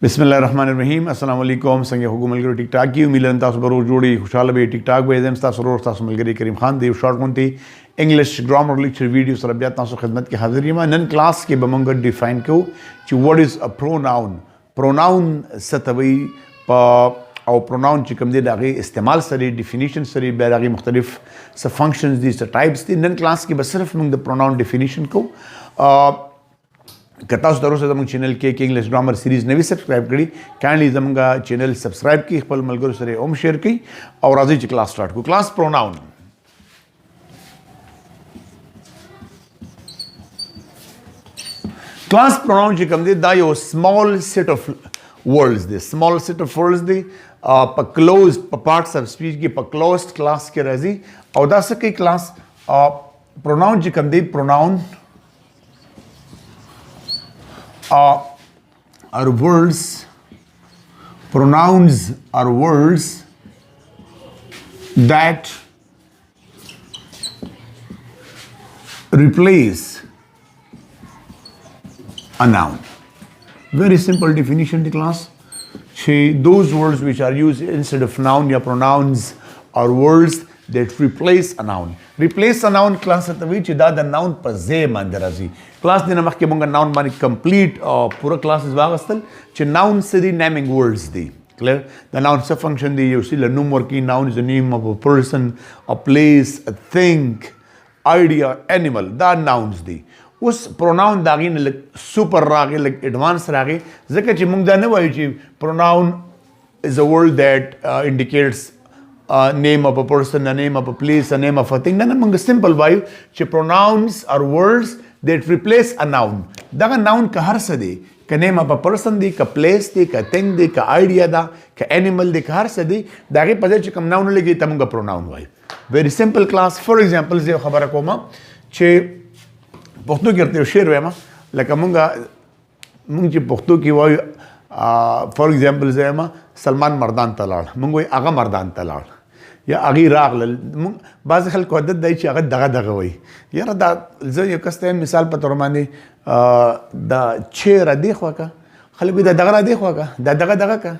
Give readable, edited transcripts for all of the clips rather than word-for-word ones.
बिस्मिल्लाहिर्रहमानिर्रहीम अस्सलाम वालेकुम संगे हुकुम अलगरो टिक टाक की मिलन तास बरो जोड़ी खुशहाल बे टिक टाक बे तास रोर तास मलगरी करीम खान देव शॉर्ट कोनती इंग्लिश ग्रामर लेक्चर वीडियो सरबिया तास खिदमत की हाजिरी में नन क्लास के बमंग डिफाइन को कि what is a pronoun pronoun सतवी او प्रोनाउन چې کوم دی دغه استعمال سره ډیفینیشن سره به دغه مختلف س فنکشنز دي س ټایپس دي نن کلاس کې به صرف موږ د प्रोनाउन ډیفینیشن کو که تاسو دروسه زموږ چینل کې انګلیش ګرامر سیریز نوی سبسکرایب کړئ کایندلی زموږ چینل سبسکرایب کړئ خپل ملګرو سره هم شیر کړئ او راځي چې کلاس سٹارټ کو کلاس प्रोनाउन کلاس प्रोनाउन چې کوم دی دا یو سمال سیټ اف words دی small set of words دی په closed په parts of speech کې په closed class کې راځي او دا څه کوي class pronoun چې کوم دی pronoun are words pronouns are words that replace a noun. Very simple definition to class. Those words which are used instead of noun या pronouns are words that replace a noun. Replace a noun class at which da the noun per se mandarazi. Class dina mak ke monga noun mani complete pura class is vagastal. Che noun se di naming words di. Clear? The noun se function di you see the noun working noun is the name of a person, a place, a thing, idea, animal. Da nouns di. उस प्रोनाउन दागी ने लग सुपर रागे लग एडवांस रागे ज़िक्र ची मुंगदा न वाई ची pronoun is a word that indicates a name of a person, a name of a place, a name of a thing. Na munga simple वाई ची pronouns are words that replace a noun. दागा noun का हर सदे का name of a person दे का place दे का thing दे का idea दा का animal दे का हर सदे दागे पदे ची कम noun लगी तमुंगा pronoun वाई. Very simple class. For example ज़े खबर कोमा ची پښتو کې ورته شعر وایم لکه مونږ چې پښتو کې وایو فور ایگزامپل زما سلمان مردان ته لاړ مونږ وایو هغه مردان ته لاړ یا هغې راغلل بعضې خلکو عادت دی چې هغه دغه وایي یاره دا زه یو کس ته مثال په طور باندې دا چې را دې خوا که خلک وایي دا دغه را دې خوا که دا دغه که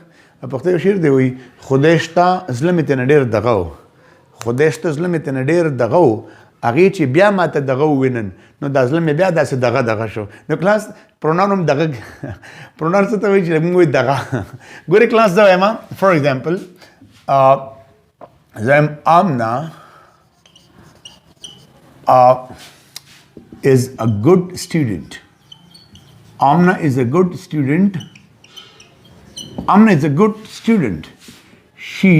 پښتو یو شعر دی وایي خدای شته زړه مې ترنه ډېر دغه و خدای شته زړه مې ترنه ډېر دغه و هغې چې بیا ماته دغه ووینن نو دا زړه مې بیا داسې دغه شو نو کلاس پروناون هم دغه پروناون څه ته وایي چې موږ وایو دغه ګورې کلاس زه وایم فور ایگزامپل زه وایم آمنه is a good student. Amna is a good student. Amna is a good student. She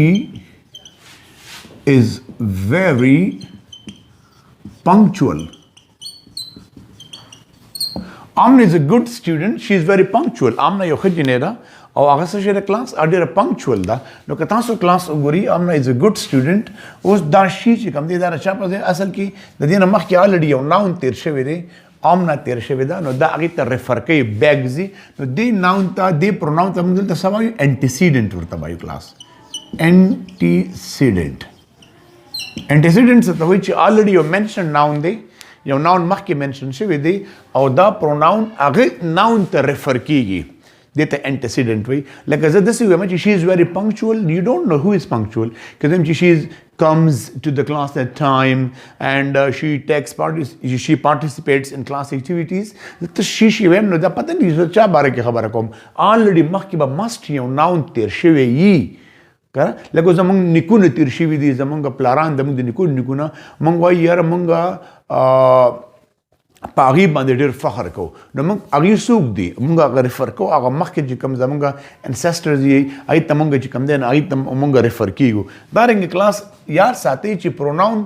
is very punctual. Amna is a good student. She is very punctual. Amna yo khajinera او هغه څه شي د کلاس اډیره پنکچوال ده نو که تاسو کلاس وګورئ امنا از ا ګډ سټوډنټ اوس دا شي چې کوم دی دا چا په اصل کې د دې نه مخکې الریډي یو ناون تیر شوی دی امنا تیر شوی ده نو دا هغې ته ریفر کوي بیک ځي نو دې ناون ته دې پروناون ته موږ دلته څه وایو انټیسیډنټ ورته وایو کلاس انټیسیډنټ انټیسیډنټ څه ته وایي چې الریډي یو منشن ناون دی یو ناون مخکې منشن شوی دی او دا پروناون هغې ناون ته ریفر کیږي Data antecedent way. Like as this is she is very punctual. You don't know who is punctual. Because then she comes to the class at time and she takes part. She participates in class activities. The she when no the pata nahi socha bare ke khabar kom. Already makkiba must you noun ter shive yi. Kara like zamang nikun ter shive di zamang plaran zamang nikuna mangwa yar manga پاغي باندې ډېر فخر کو نو موږ هغې څوک دي موږ هغه ریفر کوو هغه مخکې چې کوم زموږ انسیسټرز دي هغې ته موږ چې کوم دی نو هغې ته موږ ریفر کیږو دارنګې کلاس یاد ساتئ چې پروناون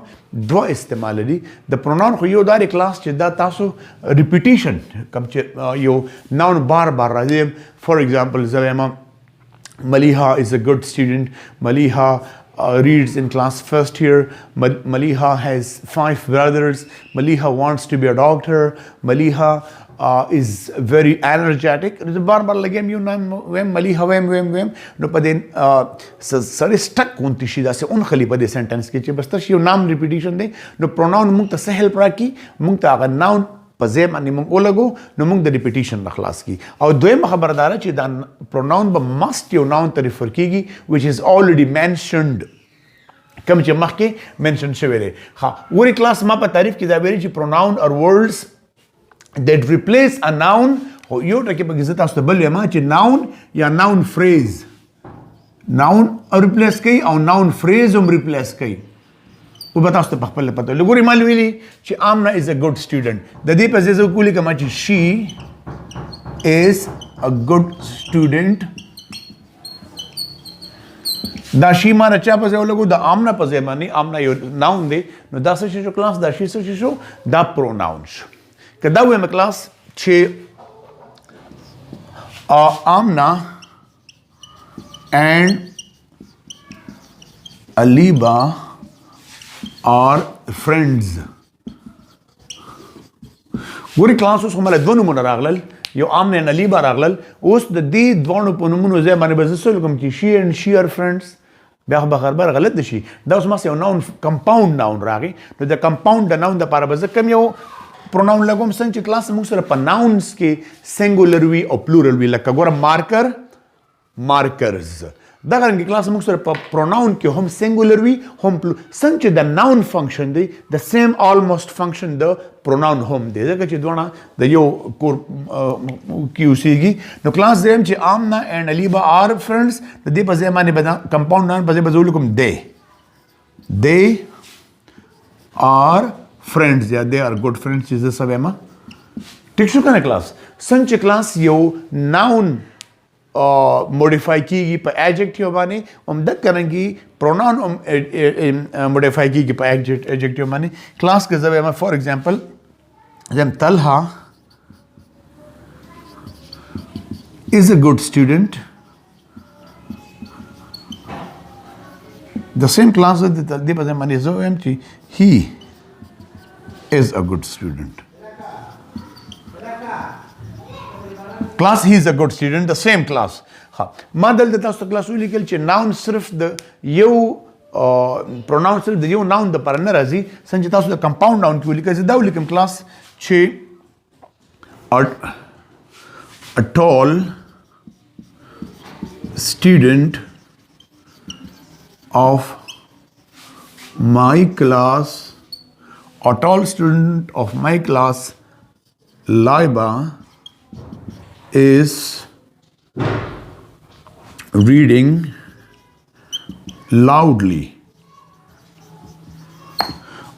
دوه استعمال دي د پروناون خو یو دارې کلاس چې دا تاسو ریپیټیشن کوم چې یو ناون بار راځي فور ایگزامپل زه وایم ملیحا از ا ګډ سټوډنټ ملیحا reads in class first year. Maliha has 5 brothers. Maliha wants to be a doctor. Maliha is very energetic. It's a bar lagem you know Maliha wem no but then sorry stuck kunti shi da se un khali pade sentence ke che bas tar shi naam repetition de no pronoun mukta sahel pra ki mukta agar noun په ځای باندې موږ ولګو نو موږ د ریپیټیشن نه خلاص کی او دویمه خبردار چې دا پروناون به مست یو ناون ته ریفر کیږي which is already mentioned کوم چې مخکې منشن شوی دی ها وری کلاس ما په تعریف کې دا ویلي چې pronoun are words that replace a noun خو یو ټکی په کې تاسو ته بل یم چې noun یا noun phrase noun replace کوي او noun phrase هم replace کوي و به تاسو ته په خپل پته لګوري مال ویلي چې آمنا is a good student د دې په ځای زه کولی کوم چې she is a good student دا شی ما نه چا په ځای ولګو د آمنا په ځای باندې آمنا یو ناون دی نو دا څه شو کلاس دا شی څه شو دا پروناون شو که دا وایم کلاس چې آمنا and Aliba are friends ګوري کلاس اوس همله دوه نومونه راغلل یو آمنا and Aliba راغلل اوس د دې دوه په نومونو ځای باندې به زه څه ولیکم چې she and she are friends بیا خو به خبره غلط نشي دا اوس ماسې یو ناون کمپاوند ناون راغی نو د کمپاوند د ناون دپاره به زه کوم یو پروناون لګوم څنګه چې کلاس موږ سره په ناونز کې سنګولر وي او پلورل وي لکه ګوره مارکر مارکرز دغه رنګ کلاس موږ سره په پروناون کې هم سنګولر وي هم څنګه چې د ناون فنکشن دی د سیم آلموست فنکشن د پروناون هم دی ځکه چې دواړه د یو کور کې اوسېږي نو کلاس زم چې آمنا اینڈ الیبا آر فرینډز د دې په ځای باندې کمپاوند ناون په ځای به زه ولیکم they are friends یا they are good friends چې زه څه وایم ټیک شو کنه کلاس څنګه چې کلاس یو ناون modify کیږي په adjective باندې هم د کرنګي pronoun modify کیږي په adjective باندې کلاس کې زه وایم فور ایگزامپل زم طلحه is a good student the same class د دې په ځای باندې زه وایم چې he is a good student class he is a good student the same class ها ما دلته تاسو ته کلاس ولیکل چې ناون صرف د یو پروناون صرف د یو ناون د پر نه راځي څنګه تاسو د کمپاوند ناون کې ولیکل دا ولیکم کلاس چې a tall student of my class a tall student of my class Laiba is reading loudly.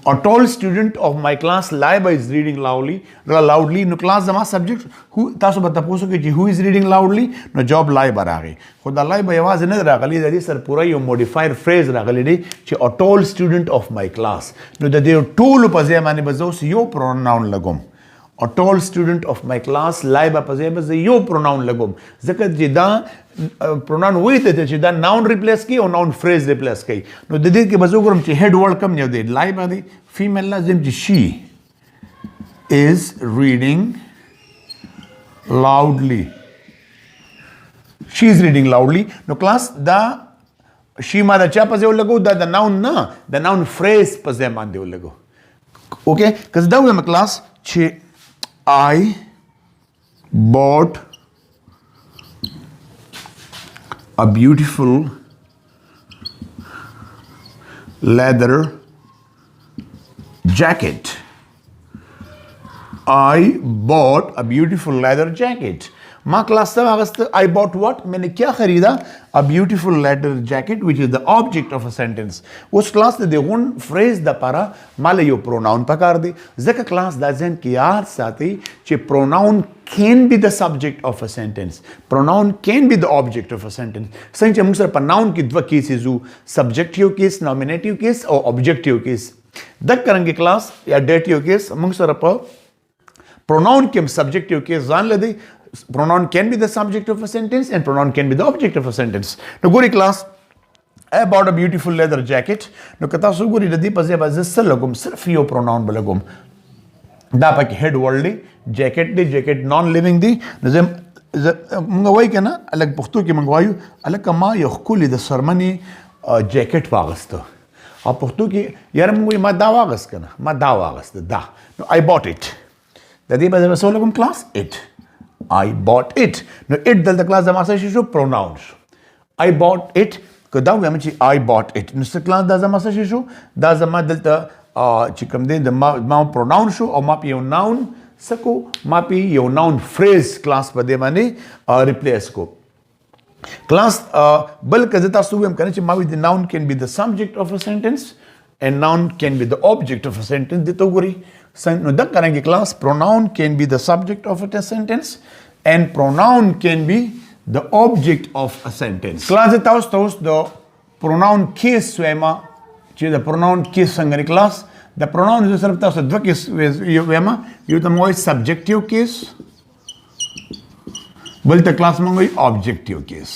A tall student of my class Laiba is reading loudly. No class zama subject who tasu bata poso ke who is reading loudly no job Laiba ragi. Khoda Laiba yawaz ne ragali da sir pura yo modifier phrase ragali di che a tall student of my class. No da de tool pa zemane bazos yo pronoun lagom. A tall student of my class Laiba pa zema ze yo pronoun lagom. Zakat je da pronoun وای ته چې دا noun replace کی او noun phrase replace کی نو د دې کې بزو ګرم چې head word کم نه دی Laiba دی female لازم چې she is reading loudly she is reading loudly نو class دا she ما دا چا په ځای ولګو دا د noun نه د noun phrase په ځای باندې ولګو okay کز دا وایم class چې I bought a beautiful leather jacket. I bought a beautiful leather jacket. Ma class ta I bought what? मैंने क्या खरीदा? A beautiful leather jacket, which is the object of a sentence. उस class दे one phrase दा पारा माले यो pronoun पकार दे. ज़का class दा ज़न की यार साथी चे pronoun can be the subject of a sentence. Pronoun can be the object of a sentence. संचे मुझसे पर noun की द्वा cases हो subjective case, nominative case और objective case. दक करेंगे class या dative case मुझसे पर pronoun के subjective case जान ले दे. Pronoun can be the subject of a sentence and pronoun can be the object of a sentence. Now, go to class. I bought a beautiful leather jacket. Now, kata so go to the paze paze salagum sirf yo pronoun balagum. Da pa head word di jacket non-living di. Nazem mangawai kana alag pukhto ki mangwayu alag kama yo khuli the sarmani jacket wagasto. A pukhto ki yar mangwai ma da wagas kana ma da wagas da. No, I bought it. د دې په ځای لګوم کلاس it. I bought it. نو it دلته کلاس زما څه شو pronoun شو. I bought it که دا وایم چې I bought it نو څه کلاس دا زما څه شو دا زما دلته چې کوم دی د ما pronoun شو او ما په یو noun سکو ما په یو noun phrase کلاس په دې باندې replace کو class بلکې زه تاسو وایم کنه چې ما وی the noun can be the subject of a sentence and noun can be the object of a sentence دته وګوري نو دا کرانګي class pronoun can be the subject of a sentence and pronoun can be the object of a sentence class تاسو د pronoun case وایم چې د pronoun case څنګه class د pronoun زه صرف تاسو دوه case وایم یو ته موږ subjective case بل ته کلاس مونږ objective case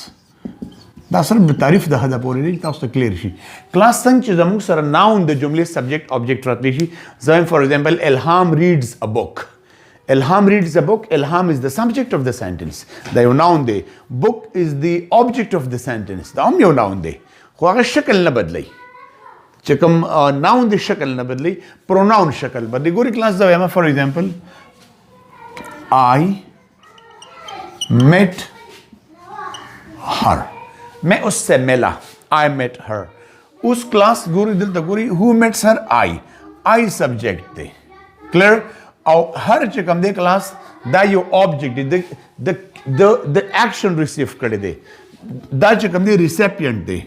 دا صرف د تعریف د هدا پورې دی تاسو ته کلیر شي کلاس څنګه چې زموږ سره noun د جملې subject object راتلی شي زم for example Ilham reads a book Ilham reads a book Ilham is the subject of the sentence دا یو noun دی book is the object of the sentence دا هم یو noun دی خو هغه شکل نه بدلی چې کوم noun د شکل نه بدلی pronoun شکل بدلی ګوري کلاس دا وایم for example I met her मैं उससे मिला I met her उस क्लास गोरी दिल तक गोरी who met her I subject दे clear और हर चकम दे क्लास दा यो object दे the action receive करे दे दा चकम दे recipient दे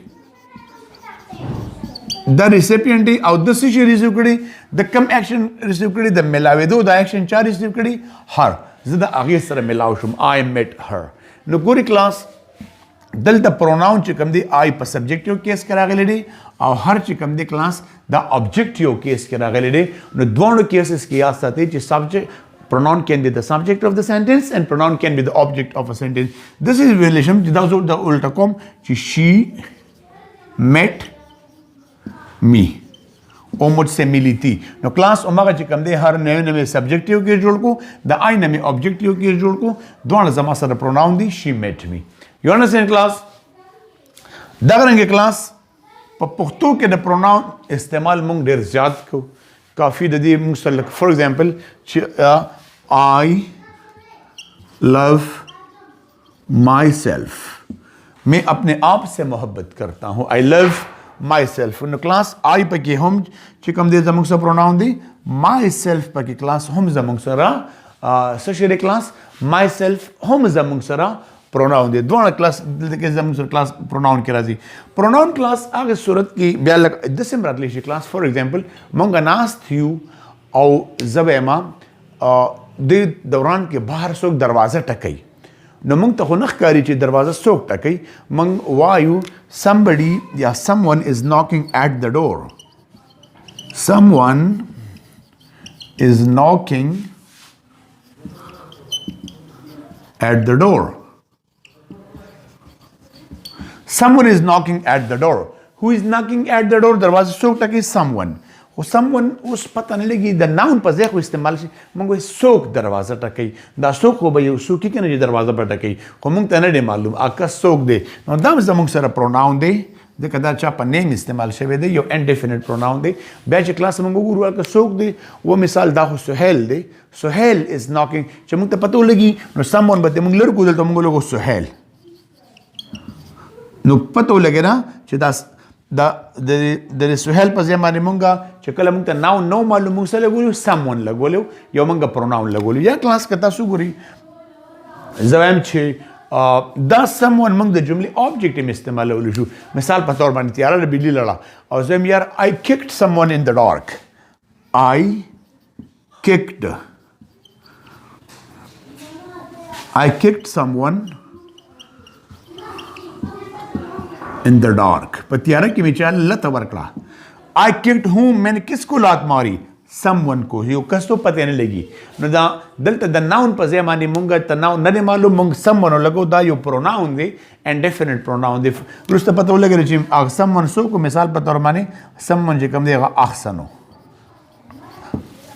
दा recipient दे और द सिचुएशन receive करे द कम action receive करे द मिलावे दो द action चार receive करे her زدا आगे सर मिलाओ शुम I met her नो गोरी क्लास دلته pronoun چې کوم دی I په subjective case کې راغلی دی او هر چې کوم دی کلاس دا objective case کې راغلی دی نو دوه cases کې یاد ساتئ چې subject pronoun can be the subject of the sentence and pronoun can be the object of a sentence this is relation دا زو د الټا کوم چې she met me او मुझसे मिली थी نو کلاس اومغه چې کوم دی هر نوې subjective کې جوړ کو د I نوې objective کې جوړ کو دوه زما سره pronoun دی she met me You understand class? دا څنګه class په پښتو کې د pronoun استعمال موږ ډېر زیات کو کافی د دې موږ سره for example چې I love myself मैं अपने आप से मोहब्बत करता हूँ I love myself نو class I پکې هم چې کوم دې زموږ سره pronoun دی myself پکې class هم زموږ سره څه شي class myself هم زموږ سره pronoun دی دوه کلاس دلته کې زموږ سره کلاس pronoun کې راځي pronoun کلاس هغه صورت کې بیا لکه د سیم راتلی شي کلاس فور ایگزامپل مونږ ناست یو او زبېما د دوران کې بهر څوک دروازه ټکوي نو مونږ ته خو نه ښکاري چې دروازه څوک ټکوي مونږ وایو somebody یا someone is knocking at the door someone is knocking at the door Someone is knocking at the door. Who is knocking at the door? दरवाजा सोक टकी someone. वो someone उस पता नहीं लगी the noun पर ज़ेख इस्तेमाल से मंगो सोक दरवाजा टकी दा सोक हो भाई सोकी के नहीं दरवाजा पर टकी को मंग तने दे मालूम आका सोक दे ना दाम ज़मंग सरा pronoun दे दे कदा चा पर name इस्तेमाल से वे दे यो indefinite pronoun दे बैच क्लास मंगो गुरु आका सोक दे वो मिसाल दा हो सुहेल दे सुहेल is knocking च मंग ते पता लगी ना someone बते मंग लड़ कूदल तो मंगो लोगो सुहेल نو پته ولګی نه چې دا د سهیل په ځای باندې مونږه چې کله مونږ ته نو معلوم مونږ سره لګولو someone لګولو یو مونږه pronoun لګولو یا کلاس کې تاسو ګوري زه وایم چې دا someone مونږ د جملې object یې استعمالولو شو مثال په تور باندې تیاره بلی لړه او زه وایم یار I kicked someone in the dark I kicked someone in the dark په تیاره کې مې چا لته ورکړه I kicked whom मैंने किसको लात मारी someone को یو کس ته پته نه لګي نو دا دلته د noun په ځای باندې مونږ ته noun نه معلوم مونږ someone لګو دا یو pronoun دی indefinite pronoun دی پرسته پته ولګی چې someone سو کو مثال په تور باندې someone چې کوم دی هغه احسنو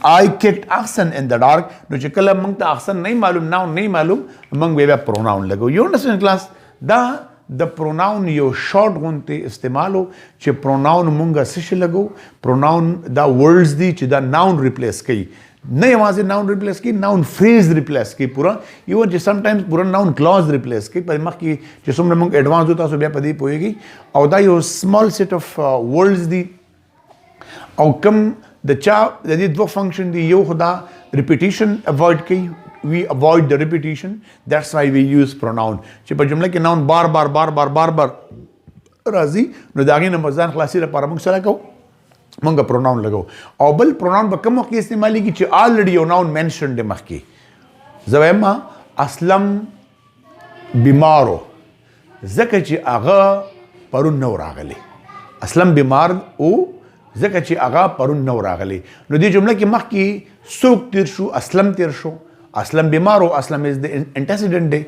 I kicked Ahsan in the dark نو چې کله مونږ ته احسن نه معلوم noun نه معلوم مونږ بیا pronoun لګو یو understand class دا د pronoun یو short غونته استعمالو چې pronoun مونږه څه شي لګو pronoun دا words دي چې دا noun replace کوي نه یوازې ناون ریپلیس کی ناون فریز ریپلیس کی پورا ایون چې سم ټایمز پورا ناون کلاز ریپلیس کی په مخ کې چې څومره موږ ایڈوانس وتا سو بیا په دې پويږي او دا یو سمال سیټ اف ورډز دي او کم د چا د دې دوه فنکشن دي یو خدا ریپیټیشن اوایډ کوي we avoid the repetition that's why we use pronoun چې په جمله کې noun بار بار بار بار بار بار راځي نو دا غي نه مزان خلاصي لپاره موږ سره کوو موږ pronoun لګو او بل pronoun په کوم وخت استعمالي کی چې already یو noun mentioned مخ کې زویما اسلم بیمارو زکه چې هغه پرون نو راغلی اسلم بیمار او زکه چې هغه پرون نو راغلی نو دې جمله کې مخ کې سوق تیر شو اسلم تیر شو اسلم بیمارو اسلم از د انټیسیډنټ دی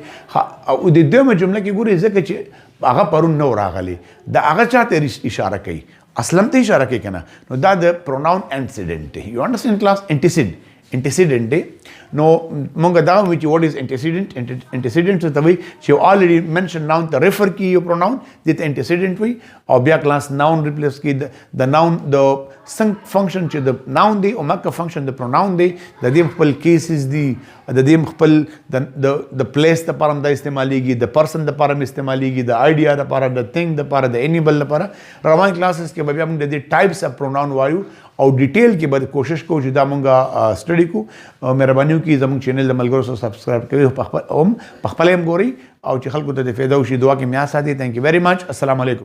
او د دویمه جمله کې ګوري ځکه چې هغه پرون نو راغلی دا هغه چاته اشاره کوي اسلم ته اشاره کوي کنه نو دا د پروناون انټیسیډنټ دی یو انډرسټینډ کلاس انټیسیډنټ دی نو مونږ دا وایو چې واټ از انټیسیډنټ ته وایي چې already mention noun ته ریفر کی یو پروناون د انټیسیډنټ وایي او بیا کلاس ناون ریپلیس کی د ناون د څنګه فنکشن چې د ناون دی او مکه فنکشن د پروناون دی د دې خپل کیسز دي د دې خپل د پلیس د پرم د استعماليږي د پرسن د پرم استعماليږي د آیډیا د پر د ثینګ د پر د انیبل د پر روان کلاسز کې بیا موږ د دې ټایپس اف پروناون وایو او ډیټیل کې به کوشش کوو چې دا مونږه سټډي کو مهرباني وکړئ زموږ چینل د ملګرو سره سبسکرایب کړئ په خپل هم ګورئ او چې خلکو ته د فایده وشي دعا کې میا ساتي ثانک یو ویری مچ السلام علیکم